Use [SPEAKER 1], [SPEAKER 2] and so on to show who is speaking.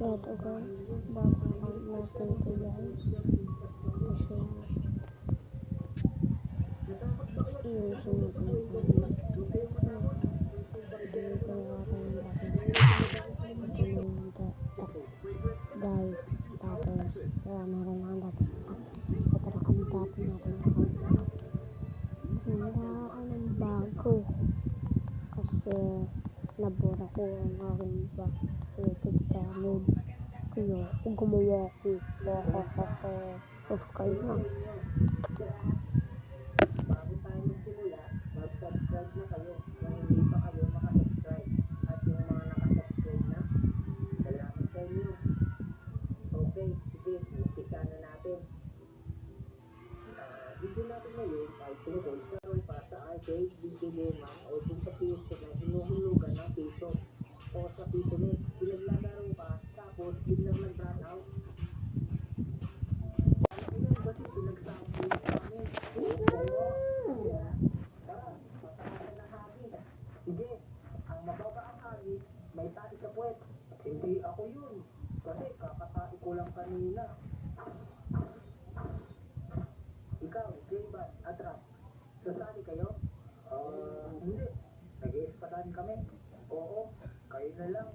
[SPEAKER 1] Ito guys, babakang natin ito guys. Kasi iusin natin yung camera. Kasi ito nakatayin natin. Ito na yung guys. Tapos meron lang dapat. Tatarakan natin yung camera. Handa ako ng bago. Kasi nabura ko ang aking YouTube channel. Kaya kung gumawa ko, subscribe na.
[SPEAKER 2] Bago tayo magsimula, mag-subscribe na kayo kung hindi pa kayo makasubscribe. At yung mga nakasubscribe na, salamat sa inyo. Okay, sige, umpisa na natin. Video natin ngayon ay tungkol sa sa arcade, video game, o kung sa PS na hinuhulugan ng piso. O sa piso net, pinaglalaro ka, tapos biglang nag-run out. Ilan kasi pinagsabi sa amin? Sige, ang mababa ang hangin, may tali sa puwet. Hindi ako yun. Kasi kakatali ko lang kanina. Ikaw, J-Bad, Atras, sasali kayo? Hindi. Nag-iespatan kami. Oo, kayo na lang.